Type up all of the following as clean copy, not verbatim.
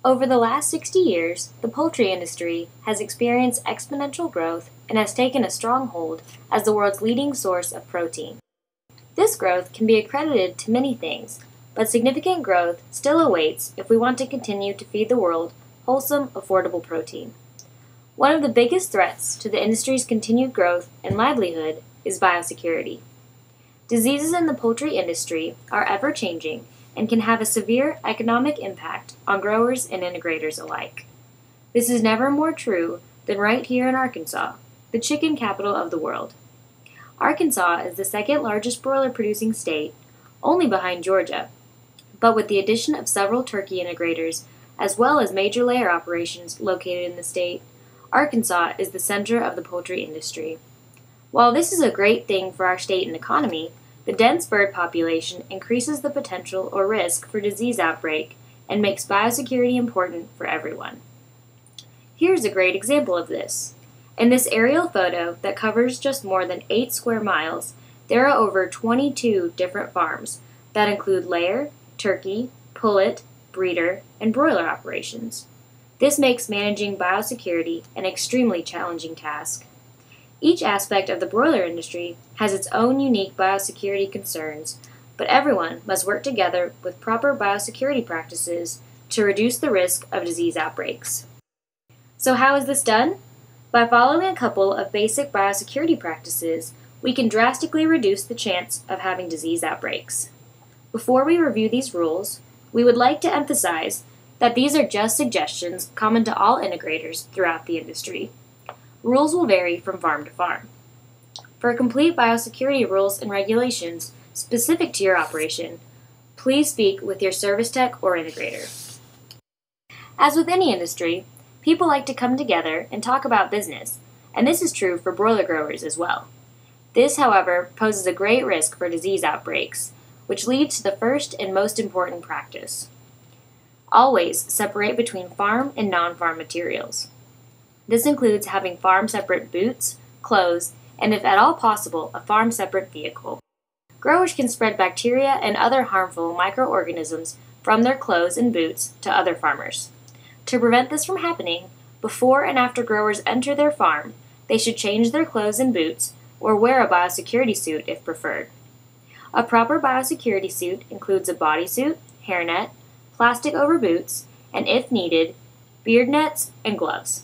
Over the last 60 years, the poultry industry has experienced exponential growth and has taken a strong hold as the world's leading source of protein. This growth can be accredited to many things, but significant growth still awaits if we want to continue to feed the world wholesome, affordable protein. One of the biggest threats to the industry's continued growth and livelihood is biosecurity. Diseases in the poultry industry are ever-changing and can have a severe economic impact on growers and integrators alike. This is never more true than right here in Arkansas, the chicken capital of the world. Arkansas is the second largest broiler producing state, only behind Georgia, but with the addition of several turkey integrators, as well as major layer operations located in the state, Arkansas is the center of the poultry industry. While this is a great thing for our state and economy, the dense bird population increases the potential or risk for disease outbreak and makes biosecurity important for everyone. Here's a great example of this. In this aerial photo that covers just more than 8 square miles, there are over 22 different farms that include layer, turkey, pullet, breeder, and broiler operations. This makes managing biosecurity an extremely challenging task. Each aspect of the broiler industry has its own unique biosecurity concerns, but everyone must work together with proper biosecurity practices to reduce the risk of disease outbreaks. So how is this done? By following a couple of basic biosecurity practices, we can drastically reduce the chance of having disease outbreaks. Before we review these rules, we would like to emphasize that these are just suggestions common to all integrators throughout the industry. Rules will vary from farm to farm. For complete biosecurity rules and regulations specific to your operation, please speak with your service tech or integrator. As with any industry, people like to come together and talk about business, and this is true for broiler growers as well. This, however, poses a great risk for disease outbreaks, which leads to the first and most important practice. Always separate between farm and non-farm materials. This includes having farm-separate boots, clothes, and if at all possible, a farm-separate vehicle. Growers can spread bacteria and other harmful microorganisms from their clothes and boots to other farmers. To prevent this from happening, before and after growers enter their farm, they should change their clothes and boots or wear a biosecurity suit if preferred. A proper biosecurity suit includes a bodysuit, hairnet, plastic over boots, and if needed, beard nets and gloves.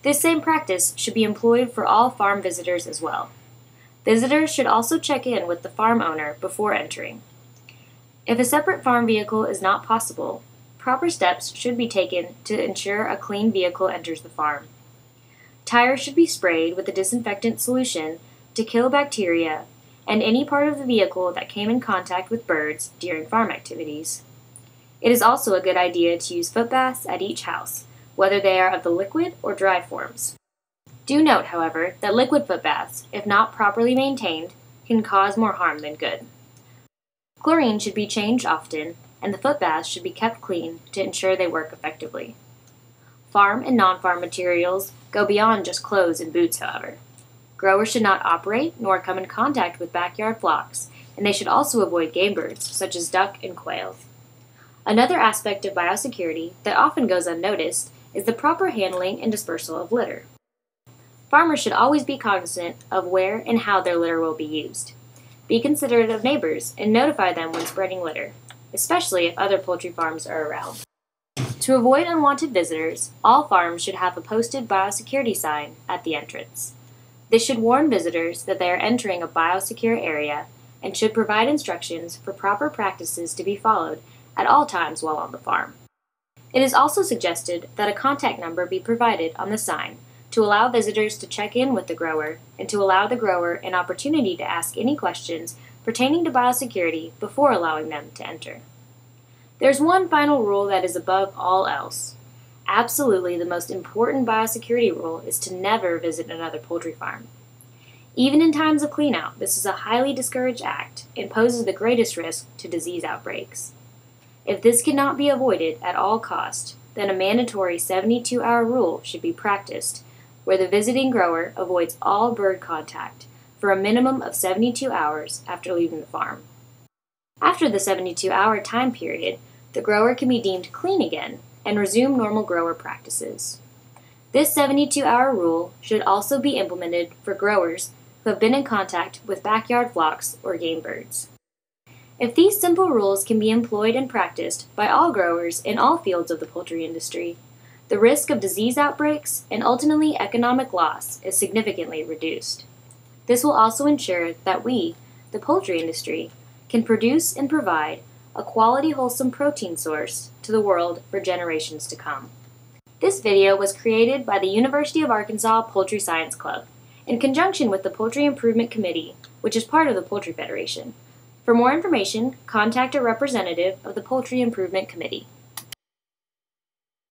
This same practice should be employed for all farm visitors as well. Visitors should also check in with the farm owner before entering. If a separate farm vehicle is not possible, proper steps should be taken to ensure a clean vehicle enters the farm. Tires should be sprayed with a disinfectant solution to kill bacteria and any part of the vehicle that came in contact with birds during farm activities. It is also a good idea to use foot baths at each house, whether they are of the liquid or dry forms. Do note, however, that liquid foot baths, if not properly maintained, can cause more harm than good. Chlorine should be changed often, and the foot baths should be kept clean to ensure they work effectively. Farm and non-farm materials go beyond just clothes and boots, however. Growers should not operate nor come in contact with backyard flocks, and they should also avoid game birds, such as duck and quail. Another aspect of biosecurity that often goes unnoticed is the proper handling and dispersal of litter. Farmers should always be cognizant of where and how their litter will be used. Be considerate of neighbors and notify them when spreading litter, especially if other poultry farms are around. To avoid unwanted visitors, all farms should have a posted biosecurity sign at the entrance. This should warn visitors that they are entering a biosecure area and should provide instructions for proper practices to be followed at all times while on the farm. It is also suggested that a contact number be provided on the sign to allow visitors to check in with the grower and to allow the grower an opportunity to ask any questions pertaining to biosecurity before allowing them to enter. There's one final rule that is above all else. Absolutely the most important biosecurity rule is to never visit another poultry farm. Even in times of cleanout, this is a highly discouraged act and poses the greatest risk to disease outbreaks. If this cannot be avoided at all costs, then a mandatory 72-hour rule should be practiced, where the visiting grower avoids all bird contact for a minimum of 72 hours after leaving the farm. After the 72-hour time period, the grower can be deemed clean again, and resume normal grower practices. This 72-hour rule should also be implemented for growers who have been in contact with backyard flocks or game birds. If these simple rules can be employed and practiced by all growers in all fields of the poultry industry, the risk of disease outbreaks and ultimately economic loss is significantly reduced. This will also ensure that we, the poultry industry, can produce and provide a quality, wholesome protein source to the world for generations to come. This video was created by the University of Arkansas Poultry Science Club in conjunction with the Poultry Improvement Committee, which is part of the Poultry Federation. For more information, contact a representative of the Poultry Improvement Committee.